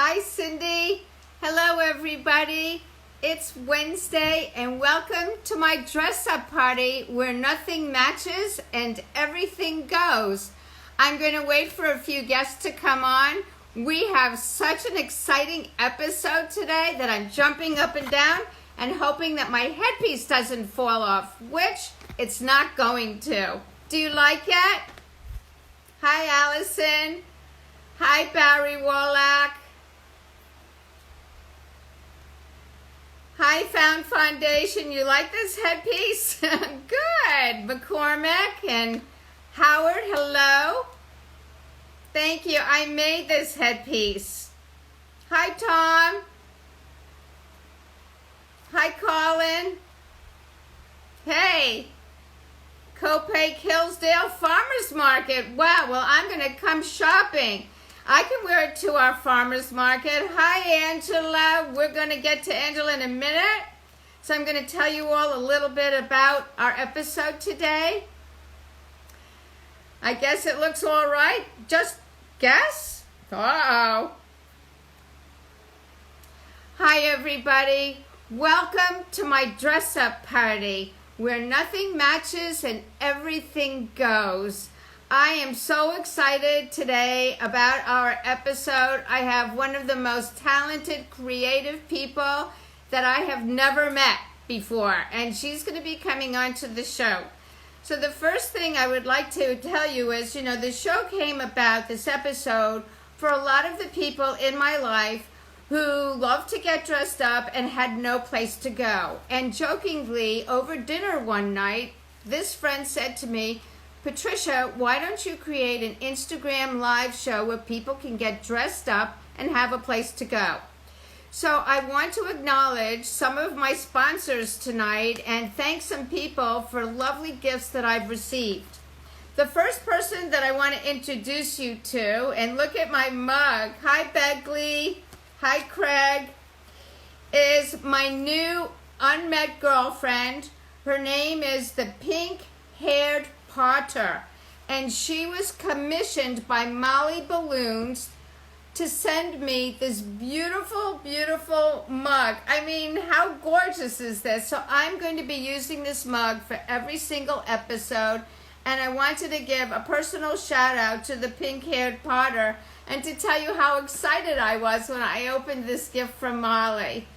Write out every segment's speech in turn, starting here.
Hi, Cindy. Hello, everybody. It's Wednesday, and welcome to my dress-up party where nothing matches and everything goes. I'm going to wait for a few guests to come on. We have such an exciting episode today that I'm jumping up and down and hoping that my headpiece doesn't fall off, which it's not going to. Do you like it? Hi, Allison. Hi, Barry Wallach. Hi, Found Foundation. You like this headpiece? Good. McCormick and Howard, hello. Thank you. I made this headpiece. Hi, Tom. Hi, Colin. Hey. Copake Hillsdale Farmers Market. Wow, well, I'm going to come shopping. I can wear it to our farmers market. Hi, Angela. We're going to get to Angela in a minute. So I'm going to tell you all a little bit about our episode today. I guess it looks all right. Just guess? Uh-oh. Hi, everybody. Welcome to my dress-up party where nothing matches and everything goes. I am so excited today about our episode. I have one of the most talented, creative people that I have never met before, and she's going to be coming on to the show. So the first thing I would like to tell you is, the show came about, this episode, for a lot of the people in my life who love to get dressed up and had no place to go. And jokingly, over dinner one night, this friend said to me, Patricia, why don't you create an Instagram live show where people can get dressed up and have a place to go? So I want to acknowledge some of my sponsors tonight and thank some people for lovely gifts that I've received. The first person that I want to introduce you to, and look at my mug. Hi, Begley. Hi, Craig. Is my new unmet girlfriend. Her name is the Pink-Haired Potter, and she was commissioned by Molly Balloons to send me this beautiful, beautiful mug. I mean, how gorgeous is this? So I'm going to be using this mug for every single episode, and I wanted to give a personal shout out to the Pink-Haired Potter and to tell you how excited I was when I opened this gift from Molly.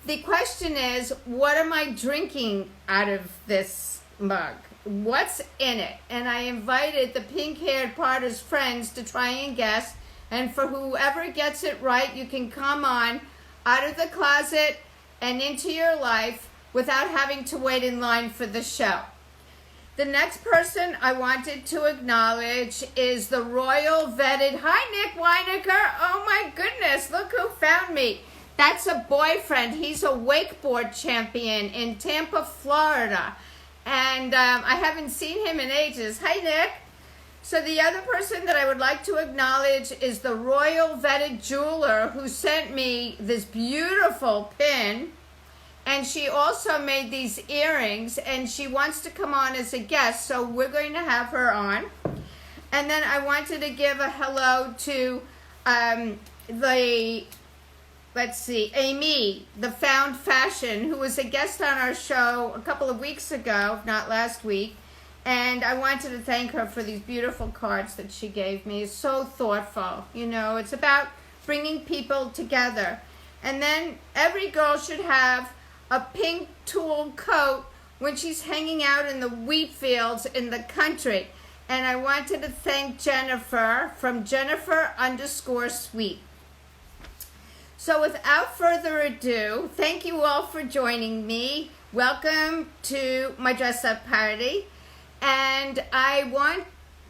The question is, what am I drinking out of this mug? What's in it? And I invited the Pink-Haired Potter's friends to try and guess. And for whoever gets it right, you can come on out of the closet and into your life without having to wait in line for the show. The next person I wanted to acknowledge is the royal vetted, hi, Nick Weinecker. Oh my goodness, look who found me. That's a boyfriend. He's a wakeboard champion in Tampa, Florida. And I haven't seen him in ages. Hi, Nick. So the other person that I would like to acknowledge is the royal vetted jeweler who sent me this beautiful pin. And she also made these earrings, and she wants to come on as a guest, so we're going to have her on. And then I wanted to give a hello to Amy, the Found Fashion, who was a guest on our show a couple of weeks ago, if not last week. And I wanted to thank her for these beautiful cards that she gave me. It's so thoughtful. It's about bringing people together. And then every girl should have a pink tulle coat when she's hanging out in the wheat fields in the country. And I wanted to thank Jennifer from Jennifer_Sweet. So without further ado, thank you all for joining me. Welcome to my dress-up party. And I want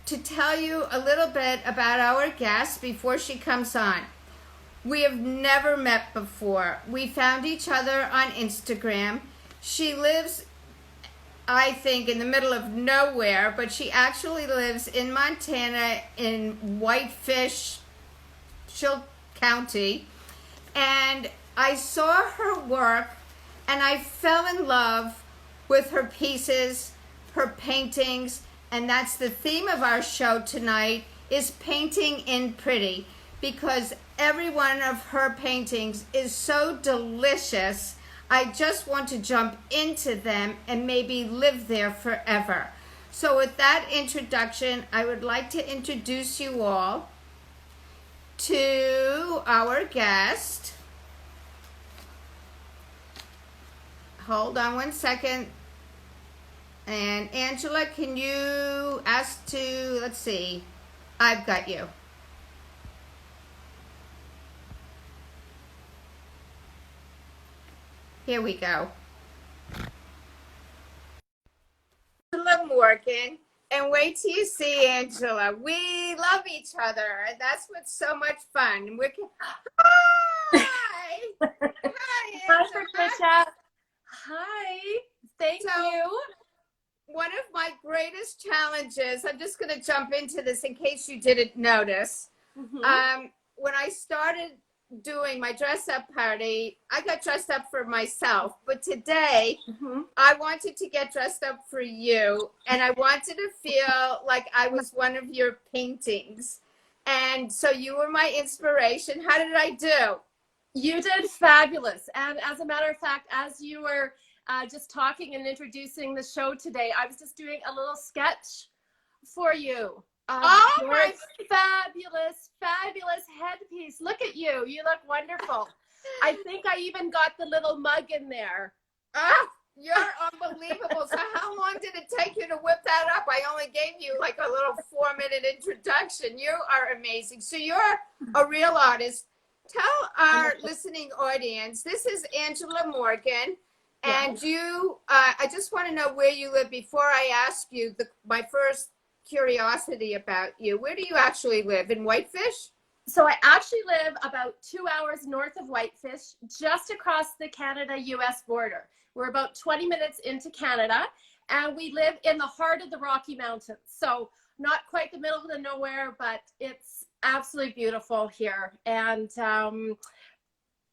to tell you a little bit about our guest before she comes on. We have never met before. We found each other on Instagram. She lives, I think, in the middle of nowhere, but she actually lives in Montana in Whitefish County. And I saw her work and I fell in love with her pieces, her paintings, and that's the theme of our show tonight, is painting in pretty. because every one of her paintings is so delicious. I just want to jump into them and maybe live there forever. So with that introduction, I would like to introduce you all to our guest. Hold on one second. And Angela, can you ask to, let's see, I've got you. Here we go. Angela Morgan, and wait till you see Angela. We love each other, and that's what's so much fun. Hi! Hi, Angela. Hi, Patricia. Hi. Thank you. One of my greatest challenges, I'm just going to jump into this in case you didn't notice. When I started doing my dress up party, I got dressed up for myself, but today I wanted to get dressed up for you, and I wanted to feel like I was one of your paintings, and so you were my inspiration. How did I do? You did fabulous. And as a matter of fact, as you were just talking and introducing the show today, I was just doing a little sketch for you. Oh my fabulous headpiece. Look at you. You look wonderful. I think I even got the little mug in there. Oh, you're unbelievable. So how long did it take you to whip that up? I only gave you like a little 4-minute introduction. You are amazing. So you're a real artist. Tell our listening audience, this is Angela Morgan, and you, I just want to know where you live before I ask you my first curiosity about you. Where do you actually live? In Whitefish? So I actually live about 2 hours north of Whitefish, just across the Canada-US border. We're about 20 minutes into Canada, and we live in the heart of the Rocky Mountains. So not quite the middle of the nowhere, but it's absolutely beautiful here. And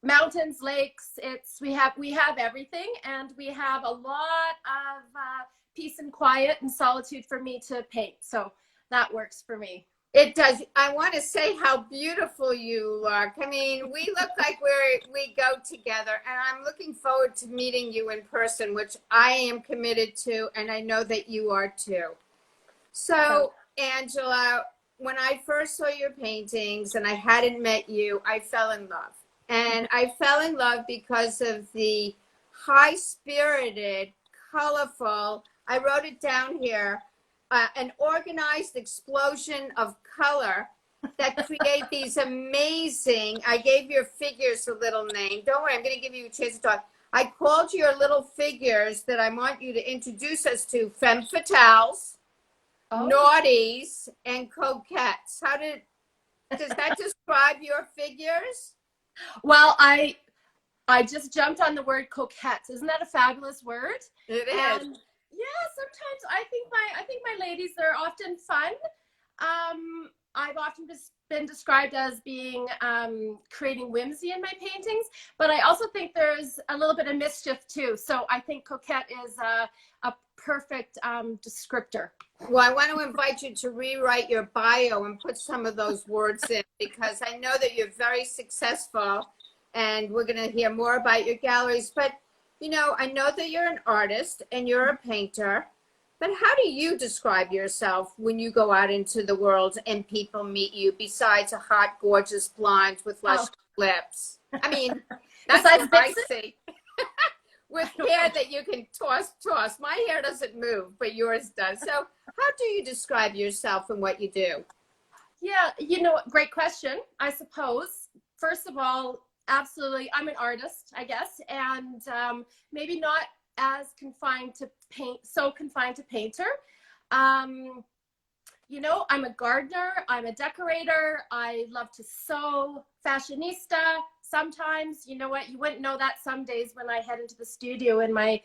mountains, lakes, we have everything, and we have a lot of peace and quiet and solitude for me to paint. So that works for me. It does. I want to say how beautiful you look. I mean, we look like we go together, and I'm looking forward to meeting you in person, which I am committed to, and I know that you are too. So, Angela, when I first saw your paintings and I hadn't met you, I fell in love. And I fell in love because of the high-spirited, colorful, I wrote it down here, an organized explosion of color that create these amazing, I gave your figures a little name. Don't worry, I'm going to give you a chance to talk. I called your little figures that I want you to introduce us to femme fatales, naughties, and coquettes. Does that describe your figures? Well, I just jumped on the word coquettes. Isn't that a fabulous word? It is. And yeah, sometimes I think my ladies, they're often fun. I've often been described as being creating whimsy in my paintings, but I also think there's a little bit of mischief too. So I think coquette is a perfect descriptor. Well, I want to invite you to rewrite your bio and put some of those words in, because I know that you're very successful, and we're going to hear more about your galleries. But, you know, I know that you're an artist and you're a painter, but how do you describe yourself when you go out into the world and people meet you, besides a hot, gorgeous blonde with lush lips? I mean, that's what I see. With hair that you can toss. My hair doesn't move, but yours does. So how do you describe yourself and what you do? Yeah, you know, great question, I suppose. First of all, absolutely, I'm an artist, I guess, and maybe not as confined to painter. You know, I'm a gardener, I'm a decorator, I love to sew, fashionista. Sometimes, you know what, you wouldn't know that some days when I head into the studio in my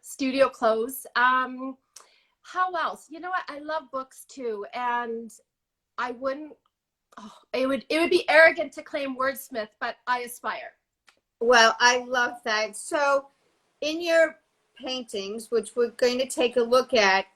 studio clothes. How else? You know what, I love books too, and I wouldn't, it would be arrogant to claim wordsmith, but I aspire. Well, I love that. So in your paintings, which we're going to take a look at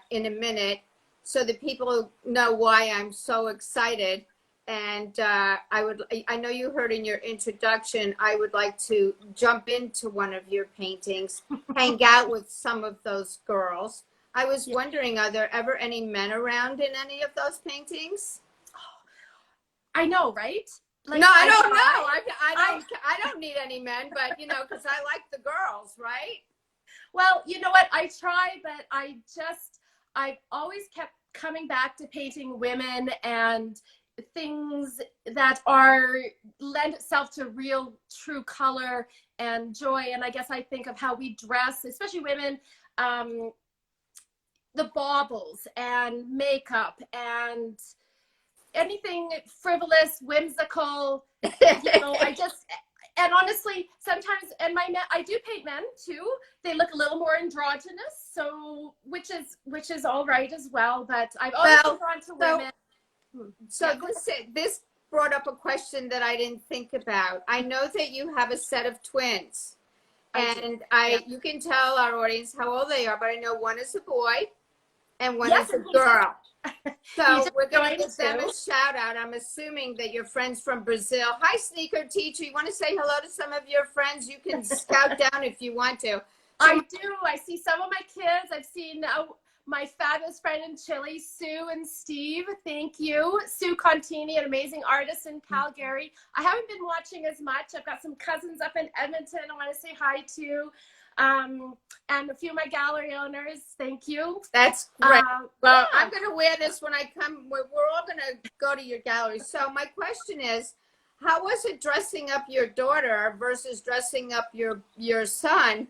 in a minute, so that people know why I'm so excited, And I know you heard in your introduction, I would like to jump into one of your paintings, hang out with some of those girls. I was wondering, are there ever any men around in any of those paintings? I know, right? Like, no, I don't know. I don't need any men, but you know, because I like the girls, right? Well, you know what? I try, but I've always kept coming back to painting women and things that are lend itself to real true color and joy. And I guess I think of how we dress, especially women, the baubles and makeup and anything frivolous, whimsical. And honestly, sometimes, and I do paint men too. They look a little more androgynous, so which is all right as well. But I've always been drawn to women. So this brought up a question that I didn't think about. I know that you have a set of twins, and you can tell our audience how old they are, but I know one is a boy and one is a girl. So we're going to give them a shout out. I'm assuming that you're friends from Brazil. Hi, Sneaker Teacher. You want to say hello to some of your friends? You can scout down if you want to. I do. I see some of my kids. I've seen my fabulous friend in Chile, Sue and Steve. Thank you. Sue Contini, an amazing artist in Calgary. I haven't been watching as much. I've got some cousins up in Edmonton I want to say hi to. And a few of my gallery owners. Thank you. That's great. Well, I'm going to wear this when I come. We're all going to go to your gallery. So my question is, how was it dressing up your daughter versus dressing up your son?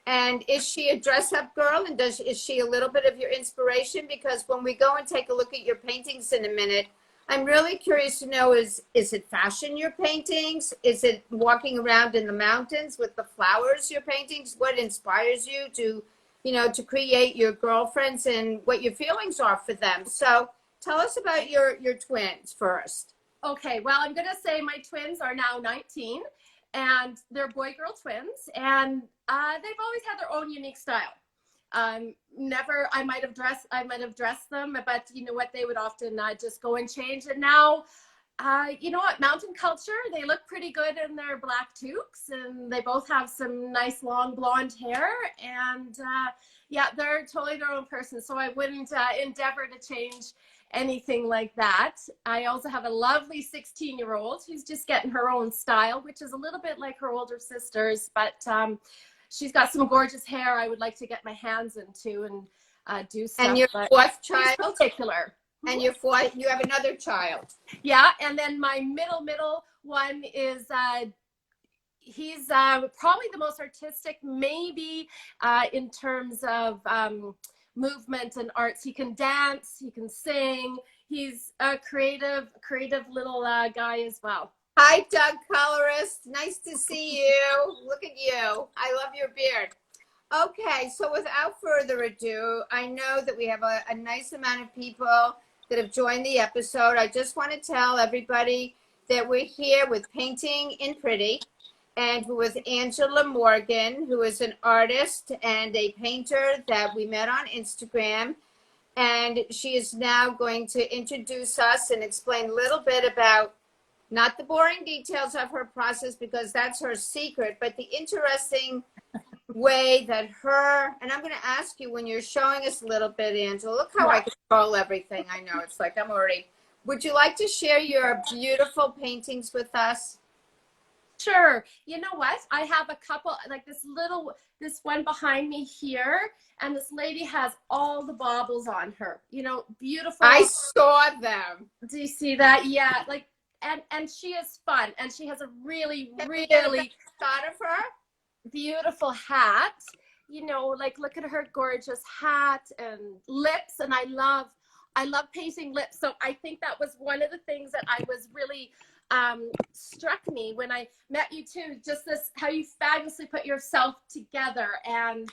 And is she a dress-up girl? And is she a little bit of your inspiration? Because when we go and take a look at your paintings in a minute, I'm really curious to know, is it fashion, your paintings? Is it walking around in the mountains with the flowers, your paintings? What inspires you to, to create your girlfriends and what your feelings are for them? So tell us about your twins first. Okay, well, I'm going to say my twins are now 19, and they're boy-girl twins, and they've always had their own unique style. I might have dressed them, but you know what, they would often just go and change. And now, you know what, mountain culture, they look pretty good in their black toques, and they both have some nice long blonde hair, and yeah, they're totally their own person. So I wouldn't endeavor to change anything like that. I also have a lovely 16-year-old who's just getting her own style, which is a little bit like her older sisters, but she's got some gorgeous hair I would like to get my hands into and do stuff. And your fourth child? Particular. And you have another child. Yeah, and then my middle one is, he's probably the most artistic, maybe in terms of movement and arts. He can dance, he can sing. He's a creative little guy as well. Hi, Doug Colorist. Nice to see you. Look at you. I love your beard. Okay, so without further ado, I know that we have a nice amount of people that have joined the episode. I just want to tell everybody that we're here with Painting in Pretty and with Angela Morgan, who is an artist and a painter that we met on Instagram. And she is now going to introduce us and explain a little bit about not the boring details of her process, because that's her secret, but the interesting way that and I'm going to ask you when you're showing us a little bit, Angela, look how I control everything. I know, it's like would you like to share your beautiful paintings with us? Sure. You know what? I have a couple, like this one behind me here, and this lady has all the baubles on her, beautiful. I saw them. Do you see that? Yeah. Like, and she is fun, and she has a really shot of her beautiful hat, like look at her gorgeous hat and lips. And I love painting lips. So I think that was one of the things that I was really struck me when I met you too, just this, how you fabulously put yourself together, and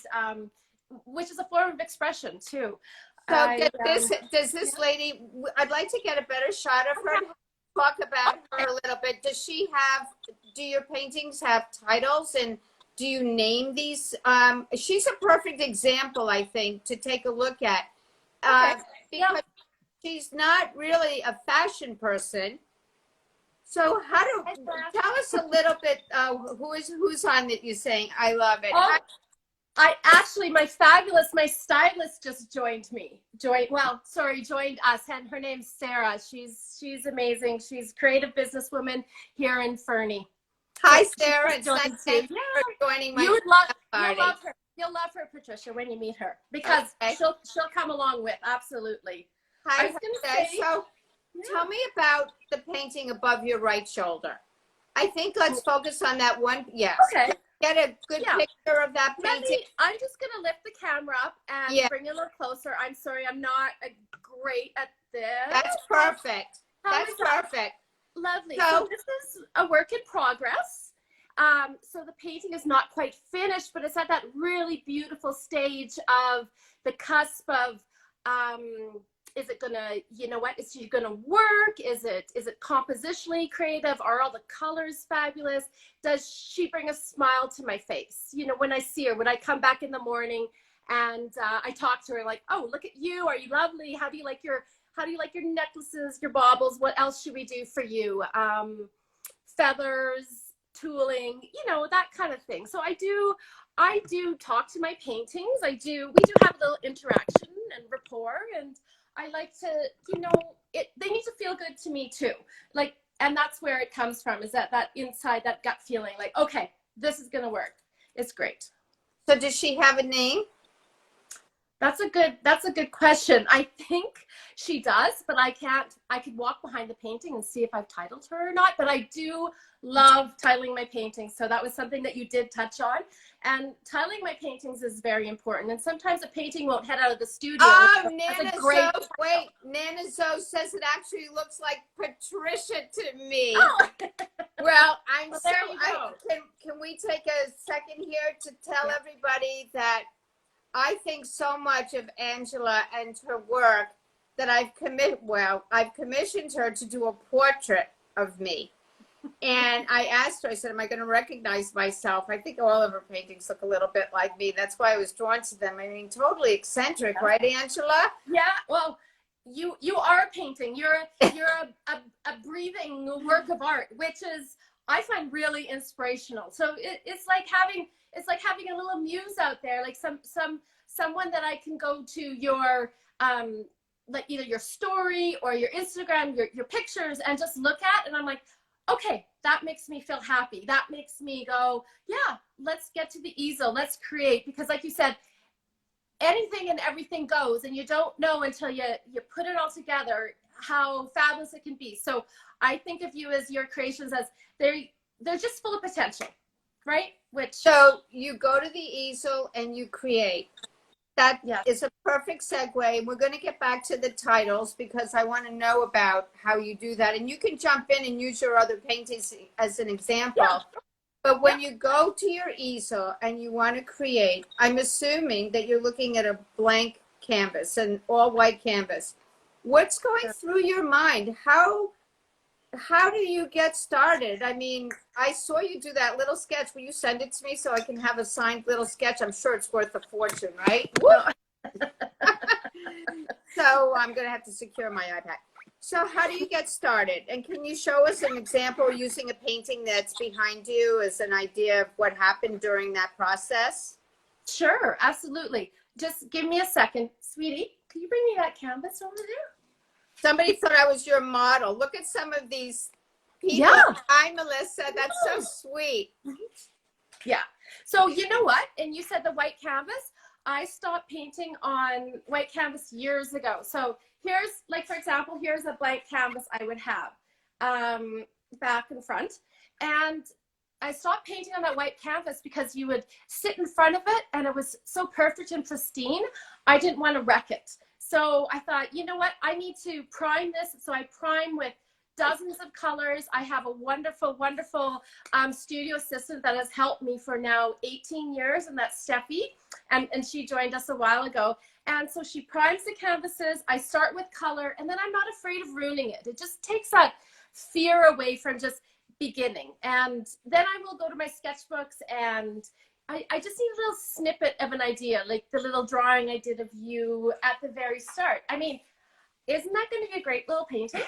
which is a form of expression too. So does this lady, I'd like to get a better shot of her. Talk about her a little bit. Do your paintings have titles, and do you name these? She's a perfect example, I think, to take a look at, because she's not really a fashion person. So tell us a little bit, who's on that you're saying, I love it. Oh, my stylist just joined us, and her name's Sarah. She's amazing. She's a creative businesswoman here in Fernie. Hi, Sarah. It's nice for joining my party. You'll love her, Patricia, when you meet her, because she'll come along with, absolutely. Hi, so tell me about the painting above your right shoulder. I think let's focus on that one. Yes. Okay. Get a good picture of that painting. I'm just going to lift the camera up and bring it a little closer. I'm sorry, I'm not great at this. That's perfect. That's perfect. Lovely. So this is a work in progress. So the painting is not quite finished, but it's at that really beautiful stage of the cusp of, is it gonna, is she gonna work? Is it compositionally creative? Are all the colors fabulous? Does she bring a smile to my face? When I see her, when I come back in the morning and I talk to her like, oh, look at you. Are you lovely? How do you like your necklaces, your baubles? What else should we do for you? Feathers, tooling, that kind of thing. So I do talk to my paintings. We do have a little interaction and rapport, and I like to, they need to feel good to me too. And that's where it comes from, is that inside, that gut feeling like, okay, this is going to work. It's great. So does she have a name? That's a good question. I think she does, but I could walk behind the painting and see if I've titled her or not, but I do love titling my paintings. So that was something that you did touch on. And titling my paintings is very important. And sometimes a painting won't head out of the studio. Oh, Nana Zoe says it actually looks like Patricia to me. Oh. Well, can we take a second here to tell everybody that I think so much of Angela and her work that I've commissioned her to do a portrait of me. And I asked her, I said, am I going to recognize myself? I think all of her paintings look a little bit like me. That's why I was drawn to them. I mean, totally eccentric, right, Angela? Yeah, well, you are a painting. You're a breathing work of art, which is, I find, really inspirational. So it's like having a little muse out there, like someone that I can go to your like either your story or your Instagram, your pictures, and just look at, and I'm like, okay, that makes me feel happy. That makes me go, yeah, let's get to the easel, let's create. Because like you said, anything and everything goes, and you don't know until you put it all together how fabulous it can be. So I think of you as your creations as they're just full of potential, right? So you go to the easel and you create. That is a perfect segue. We're going to get back to the titles because I want to know about how you do that. And you can jump in and use your other paintings as an example. Yeah. But when you go to your easel and you want to create, I'm assuming that you're looking at a blank canvas, an all white canvas. What's going through your mind? How do you get started? I mean, I saw you do that little sketch. Will you send it to me so I can have a signed little sketch? I'm sure it's worth a fortune, right? So I'm going to have to secure my iPad. So how do you get started? And can you show us an example using a painting that's behind you as an idea of what happened during that process? Sure, absolutely. Just give me a second. Sweetie, can you bring me that canvas over there? Somebody thought I was your model. Look at some of these people. Yeah. Hi, Melissa. That's so sweet. Yeah. So you know what? And you said the white canvas. I stopped painting on white canvas years ago. So here's, like, for example, here's a blank canvas I would have back and front. And I stopped painting on that white canvas because you would sit in front of it and it was so perfect and pristine. I didn't want to wreck it. So I thought, you know what, I need to prime this. So I prime with dozens of colors. I have a wonderful, wonderful studio assistant that has helped me for now 18 years, and that's Steffi. And she joined us a while ago. And so she primes the canvases. I start with color, and then I'm not afraid of ruining it. It just takes that fear away from just beginning. And then I will go to my sketchbooks, and I just need a little snippet of an idea, like the little drawing I did of you at the very start. I mean, isn't that going to be a great little painting?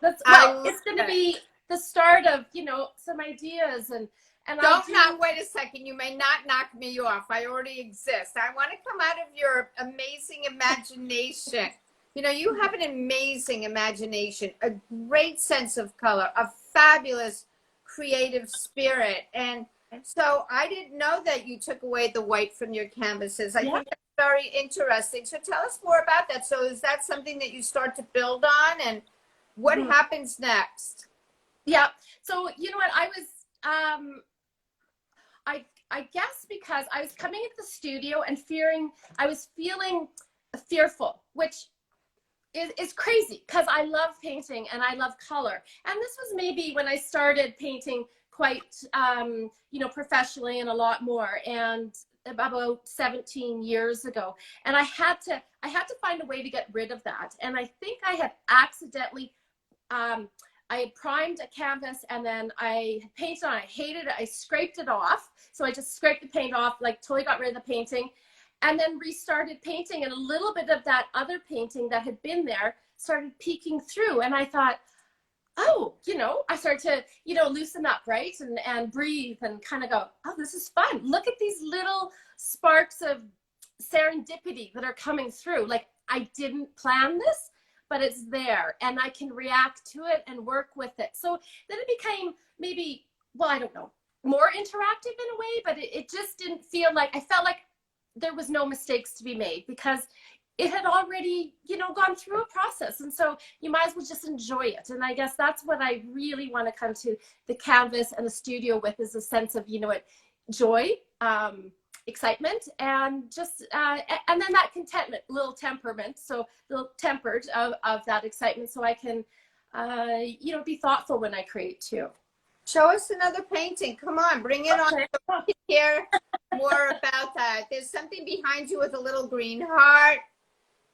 It's going to be the start of, you know, some ideas. And Don't not wait a second. You may not knock me off. I already exist. I want to come out of your amazing imagination. You know, you have an amazing imagination, a great sense of color, a fabulous creative spirit. And so I didn't know that you took away the white from your canvases. I think that's very interesting. So tell us more about that. So is that something that you start to build on, and what happens next? Yeah. So, you know what, I guess because I was coming into the studio and I was feeling fearful, which is crazy because I love painting and I love color. And this was maybe when I started painting quite, you know, professionally and a lot more, and about 17 years ago. And I had to find a way to get rid of that. And I think I had accidentally, I had primed a canvas and then I painted on it. I hated it. I scraped it off. So I just scraped the paint off, like totally got rid of the painting, and then restarted painting. And a little bit of that other painting that had been there started peeking through. And I thought, oh, you know, I started to, you know, loosen up, right? And breathe and kind of go, oh, this is fun. Look at these little sparks of serendipity that are coming through. Like, I didn't plan this, but it's there and I can react to it and work with it. So then it became maybe, well, I don't know, more interactive in a way, but it just didn't feel like, I felt like there was no mistakes to be made because it had already, you know, gone through a process. And so you might as well just enjoy it. And I guess that's what I really want to come to the canvas and the studio with, is a sense of, you know what, joy, excitement, and just, and then that contentment, little temperament, so a little tempered of that excitement, so I can, you know, be thoughtful when I create too. Show us another painting. Come on, bring it on. So we can hear more about that. There's something behind you with a little green heart.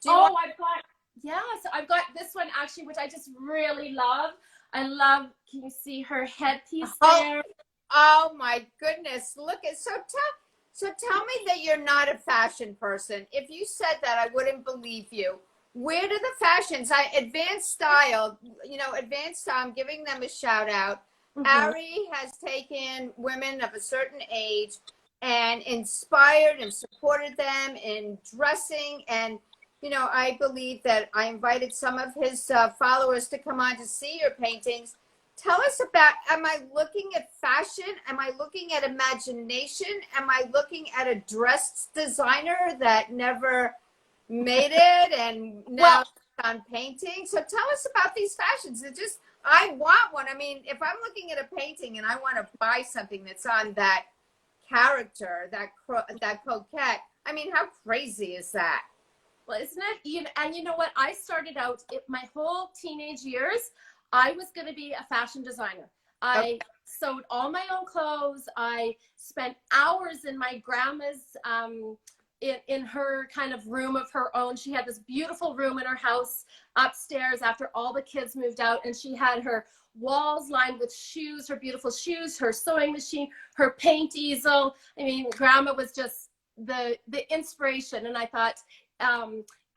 I've got this one actually, which I just really love. I love, can you see her headpiece there? Oh my goodness, look at, so tell me that you're not a fashion person. If you said that, I wouldn't believe you. Where do the fashions, Advanced Style, you know, Advanced Style, I'm giving them a shout out. Ari has taken women of a certain age and inspired and supported them in dressing. And, you know, I believe that I invited some of his followers to come on to see your paintings. Tell us about, am I looking at fashion? Am I looking at imagination? Am I looking at a dress designer that never made it and now on painting? So tell us about these fashions. It just, I want one. I mean, if I'm looking at a painting and I want to buy something that's on that character, that coquette, I mean, how crazy is that? Well, isn't it? And you know what? I started out, my whole teenage years, I was going to be a fashion designer. I sewed all my own clothes. I spent hours in my grandma's, in her kind of room of her own. She had this beautiful room in her house upstairs after all the kids moved out, and she had her walls lined with shoes, her beautiful shoes, her sewing machine, her paint easel. I mean, grandma was just the inspiration. And I thought,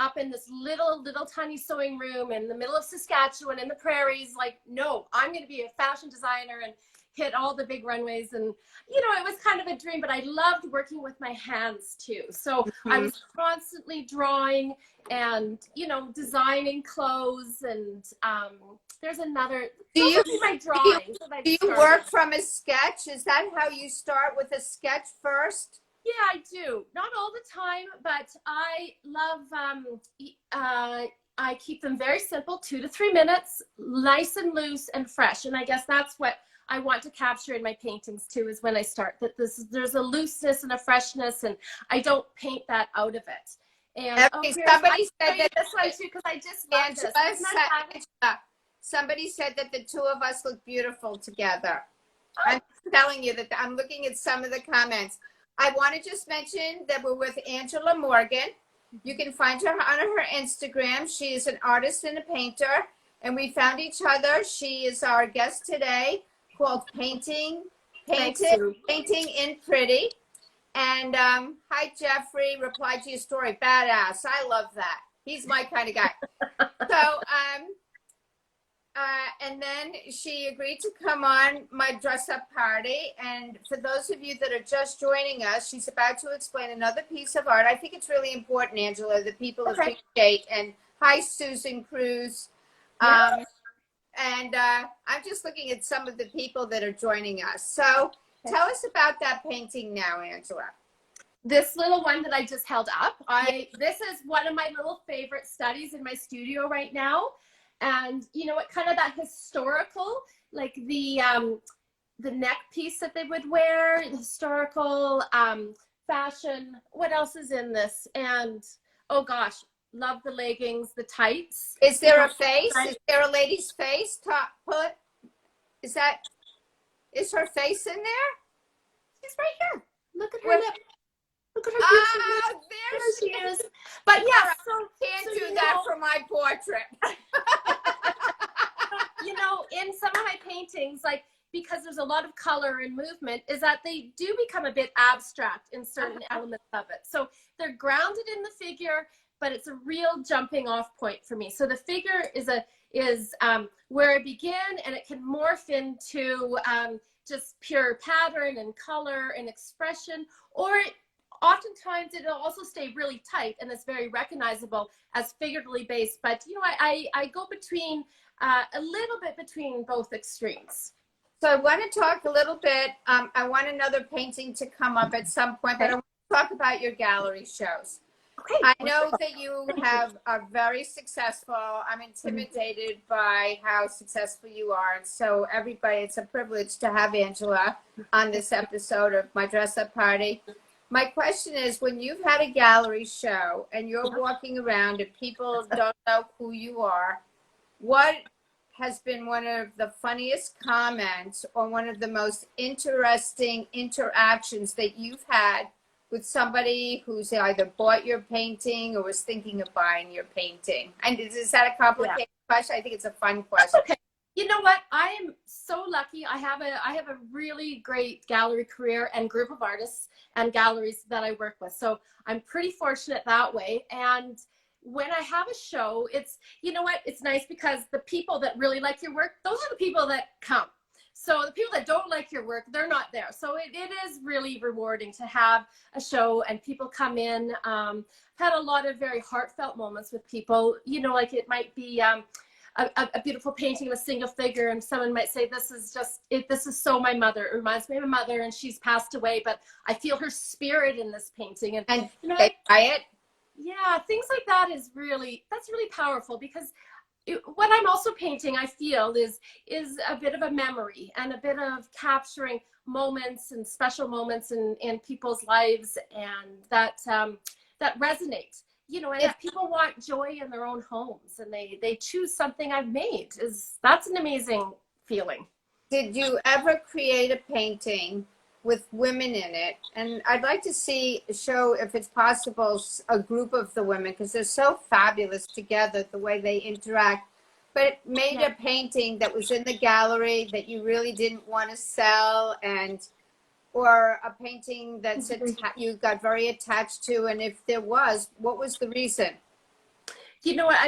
up in this little tiny sewing room in the middle of Saskatchewan in the prairies, like, no, I'm going to be a fashion designer and hit all the big runways. And, you know, it was kind of a dream, but I loved working with my hands too. So I was constantly drawing and, you know, designing clothes. And there's another, do you work from a sketch? Is that how you start, with a sketch first? Yeah, I do. Not all the time, but I love, I keep them very simple, 2 to 3 minutes, nice and loose and fresh. And I guess that's what I want to capture in my paintings too, is when I start, that there's a looseness and a freshness, and I don't paint that out of it. And somebody said that this one too, because I just love this. Somebody said that the two of us look beautiful together. I'm telling you that I'm looking at some of the comments. I want to just mention that we're with Angela Morgan. You can find her on her Instagram. She is an artist and a painter, and we found each other. She is our guest today, called Painting in Pretty. And hi, Jeffrey. Replied to your story. Badass. I love that. He's my kind of guy. So and then she agreed to come on my dress-up party. And for those of you that are just joining us, she's about to explain another piece of art. I think it's really important, Angela, that people appreciate. And hi, Susan Cruz. And I'm just looking at some of the people that are joining us. So tell us about that painting now, Angela. This little one that I just held up, this is one of my little favorite studies in my studio right now. And you know what, kind of that historical, like the neck piece that they would wear, the historical fashion. What else is in this? And oh gosh, love the leggings, the tights. Is there a face? Is there a lady's face? Is her face in there? She's right here. Look at her lip. Look at her beautiful lip. There she is. But yeah, can't do that for my portrait. You know, in some of my paintings, like, because there's a lot of color and movement, is that they do become a bit abstract in certain elements of it. So they're grounded in the figure, but it's a real jumping off point for me. So the figure is where I begin, and it can morph into just pure pattern and color and expression, or oftentimes it'll also stay really tight and it's very recognizable as figuratively based. But you know, I go between a little bit between both extremes. So I want to talk a little bit. I want another painting to come up at some point, but I want to talk about your gallery shows. Okay. I know that you are very successful. I'm intimidated by how successful you are. And so everybody, it's a privilege to have Angela on this episode of my dress-up party. My question is, when you've had a gallery show and you're walking around and people don't know who you are, what has been one of the funniest comments or one of the most interesting interactions that you've had with somebody who's either bought your painting or was thinking of buying your painting? And is that a complicated question? I think it's a fun question. Okay. You know what? I am so lucky. I have a really great gallery career and group of artists and galleries that I work with. So I'm pretty fortunate that way. And when I have a show, it's, you know what? It's nice because the people that really like your work, those are the people that come. So the people that don't like your work, they're not there. So it is really rewarding to have a show and people come in. I've had a lot of very heartfelt moments with people, you know, like it might be a beautiful painting of a single figure, and someone might say, this is so my mother. It reminds me of my mother, and she's passed away, but I feel her spirit in this painting. And you know, they buy it? Yeah, things like that that's really powerful, because what I'm also painting, I feel, is a bit of a memory and a bit of capturing moments and special moments in people's lives, and that resonate. You know, and if people want joy in their own homes and they choose something I've made, that's an amazing feeling. Did you ever create a painting with women in it? And I'd like to show, if it's possible, a group of the women, because they're so fabulous together, the way they interact. But made a painting that was in the gallery that you really didn't want to sell, or a painting that's you got very attached to, and if there was, what was the reason? You know what,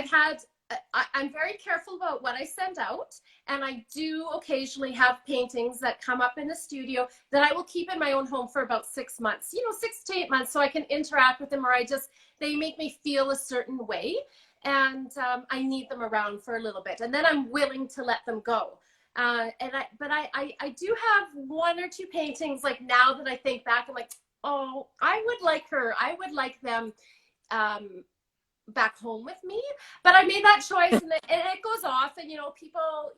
I'm very careful about what I send out, and I do occasionally have paintings that come up in the studio that I will keep in my own home for about 6 months, 6 to 8 months, so I can interact with them, or they make me feel a certain way, and I need them around for a little bit, and then I'm willing to let them go. But I do have 1 or 2 paintings, like, now that I think back, I'm like, oh, I would like them back home with me. But I made that choice, and it goes off, and people,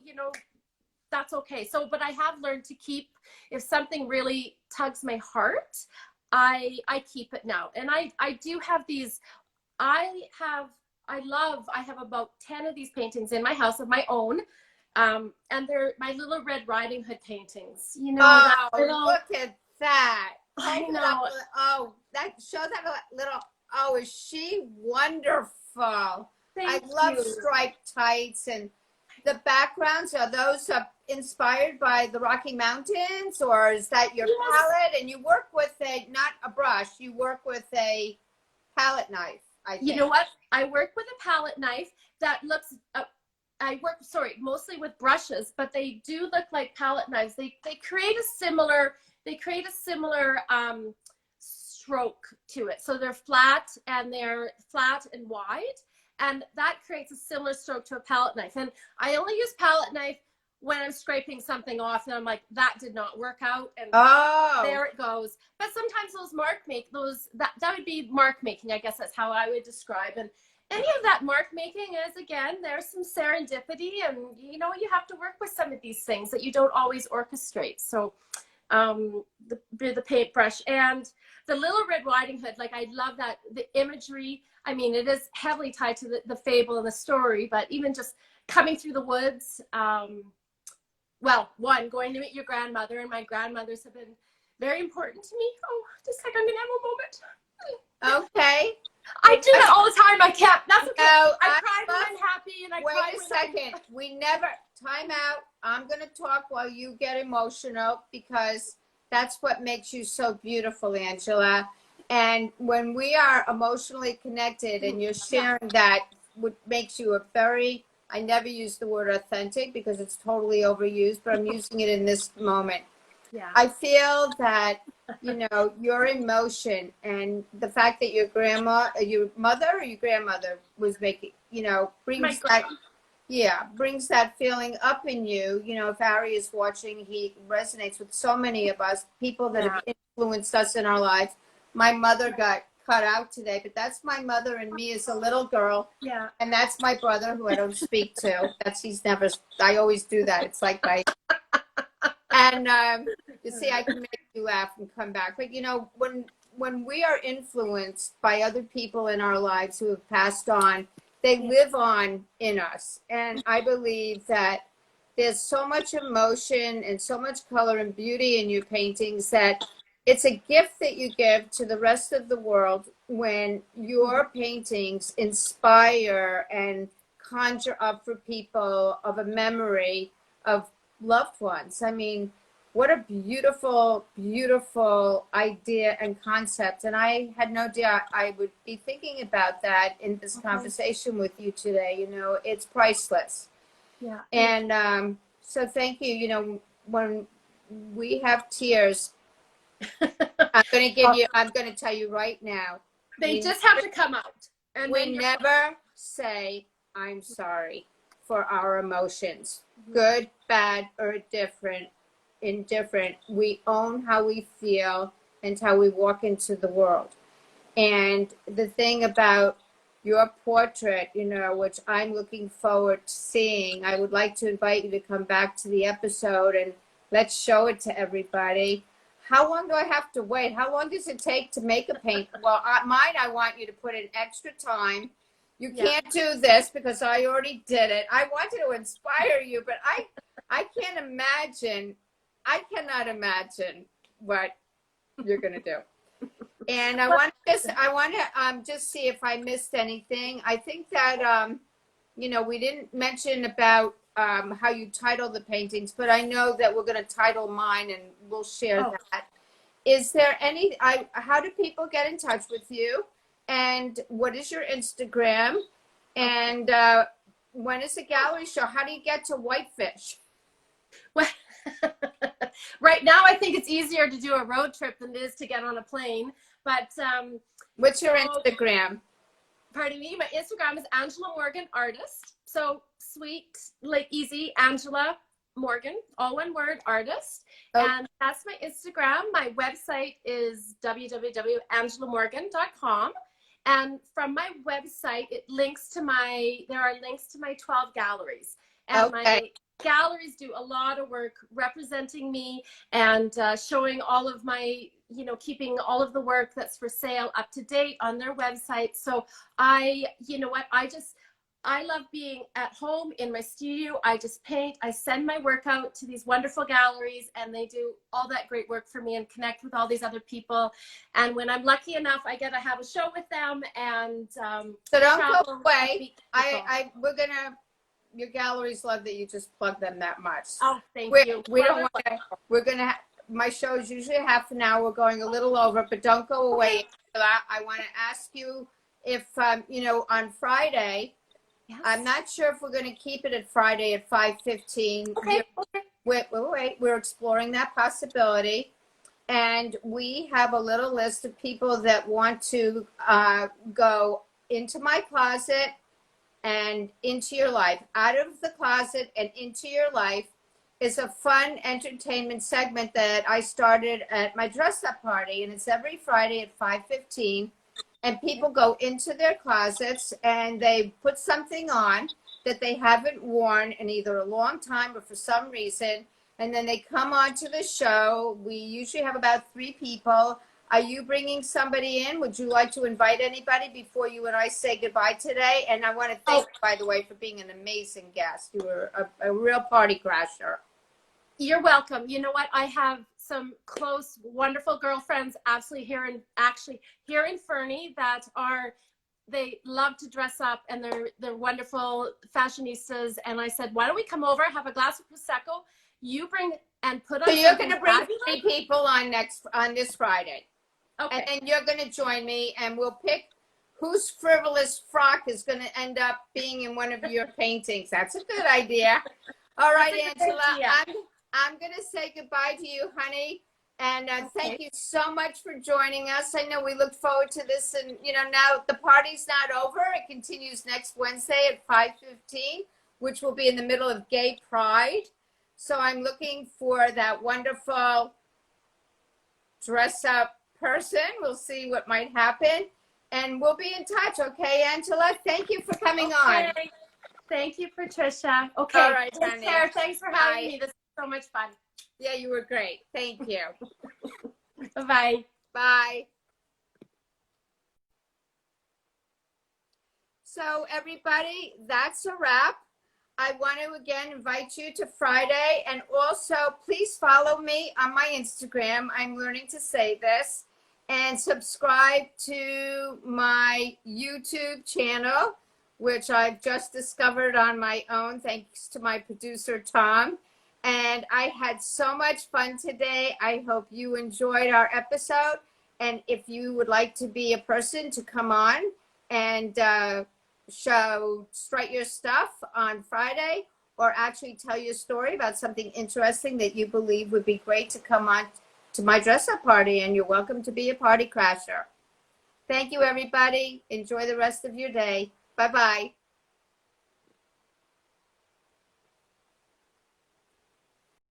that's okay. So, but I have learned to keep, if something really tugs my heart, I keep it now. And I do have these. I have about 10 of these paintings in my house of my own. And they're my little Red Riding Hood paintings. Look at that. I know. Show that little, is she wonderful? Thank I love you. striped tights, and the backgrounds, are those inspired by the Rocky Mountains, or is that your palette? And you work with not a brush, you work with a palette knife, I think. You know what? I work with a palette knife that looks I work, sorry, mostly with brushes, but they do look like palette knives. They create a similar, stroke to it. So they're flat and wide, and that creates a similar stroke to a palette knife. And I only use palette knife when I'm scraping something off and I'm like, that did not work out, and there it goes. But sometimes that would be mark making, I guess that's how I would describe. And any of that mark making is, again, there's some serendipity, and you know, you have to work with some of these things that you don't always orchestrate. So the paintbrush and the Little Red Riding Hood, like, I love that, the imagery. I mean, it is heavily tied to the fable and the story, but even just coming through the woods, well, one, going to meet your grandmother, and my grandmothers have been very important to me. Oh, just like I'm gonna have a moment. Okay. I do that all the time. I can't. That's okay. No, I cry when I'm happy, and I cry when Wait a second. We never, time out. I'm going to talk while you get emotional, because that's what makes you so beautiful, Angela. And when we are emotionally connected and you're sharing that, what makes you a very, I never use the word authentic because it's totally overused, but I'm using it in this moment. Yeah. I feel that, you know, your emotion and the fact that your mother or your grandmother was making, you know, brings that feeling up in you. You know, if Harry is watching, he resonates with so many of us, people that have influenced us in our lives. My mother got cut out today, but that's my mother and me as a little girl. Yeah. And that's my brother, who I don't speak to. I always do that. It's like and you see, I can make you laugh and come back. But you know, when we are influenced by other people in our lives who have passed on, they live on in us. And I believe that there's so much emotion and so much color and beauty in your paintings that it's a gift that you give to the rest of the world when your paintings inspire and conjure up for people of a memory of loved ones. I mean, what a beautiful, beautiful idea and concept. And I had no idea I would be thinking about that in this conversation with you today. You know, it's priceless. Yeah. And so thank you. You know, when we have tears, I'm going to tell you right now. They just have to come out. And we never say, I'm sorry for our emotions, good, bad, or indifferent. We own how we feel and how we walk into the world. And the thing about your portrait, you know, which I'm looking forward to seeing, I would like to invite you to come back to the episode and let's show it to everybody. How long do I have to wait? How long does it take to make a paint? Well, mine, I want you to put in extra time. You can't do this because I already did it. I wanted to inspire you, but I can't imagine. I cannot imagine what you're going to do. And I want to just see if I missed anything. I think that, you know, we didn't mention about how you title the paintings, but I know that we're going to title mine and we'll share that. Is there how do people get in touch with you? And what is your Instagram? And when is the gallery show? How do you get to Whitefish? Well, right now, I think it's easier to do a road trip than it is to get on a plane. But what's your Instagram? Pardon me. My Instagram is Angela Morgan Artist. So sweet, like easy, Angela Morgan, all one word, artist. Okay. And that's my Instagram. My website is www.angelamorgan.com. And from my website, there are links to my 12 galleries. And my galleries do a lot of work representing me and showing all of my, you know, keeping all of the work that's for sale up to date on their website. So you know what, I love being at home in my studio. I just paint. I send my work out to these wonderful galleries and they do all that great work for me and connect with all these other people. And when I'm lucky enough, I get to have a show with them. And so don't go away. Your galleries love that you just plug them that much. Oh, thank you. We don't want to. We're gonna. My show is usually half an hour. We're going a little over, but don't go away. I want to ask you if you know, on Friday, Yes. I'm not sure if we're going to keep it at Friday at 5:15. Okay. We're exploring that possibility. And we have a little list of people that want to go into my closet and into your life. Out of the closet and into your life is a fun entertainment segment that I started at my dress up party. And it's every Friday at 5:15. And people go into their closets and they put something on that they haven't worn in either a long time or for some reason. And then they come on to the show. We usually have about 3 people. Are you bringing somebody in? Would you like to invite anybody before you and I say goodbye today? And I want to thank you, by the way, for being an amazing guest. You were a real party crasher. You're welcome. You know what? I have some close, wonderful girlfriends actually here in Fernie that they love to dress up, and they're wonderful fashionistas. And I said, why don't we come over, have a glass of Prosecco? You bring and put on. So you're going to bring 3 people on this Friday. Okay. And then you're going to join me, and we'll pick whose frivolous frock is going to end up being in one of your paintings. That's a good idea. All right, Angela, I'm going to say goodbye to you, honey. And thank you so much for joining us. I know we look forward to this. And, now the party's not over. It continues next Wednesday at 5:15, which will be in the middle of Gay Pride. So I'm looking for that wonderful dress up person. We'll see what might happen. And we'll be in touch. Okay, Angela? Thank you for coming on. Thank you, Patricia. Okay. All right, take care. Thanks for having me. This is so much fun. Yeah, you were great. Thank you. Bye-bye. Bye. So everybody, that's a wrap. I want to again invite you to Friday, and also please follow me on my Instagram. I'm learning to say this, and subscribe to my YouTube channel, which I've just discovered on my own, thanks to my producer, Tom. And I had so much fun today. I hope you enjoyed our episode. And if you would like to be a person to come on and strut your stuff on Friday, or actually tell your story about something interesting that you believe would be great to come on to my dress-up party, and you're welcome to be a party crasher. Thank you, everybody. Enjoy the rest of your day. Bye-bye.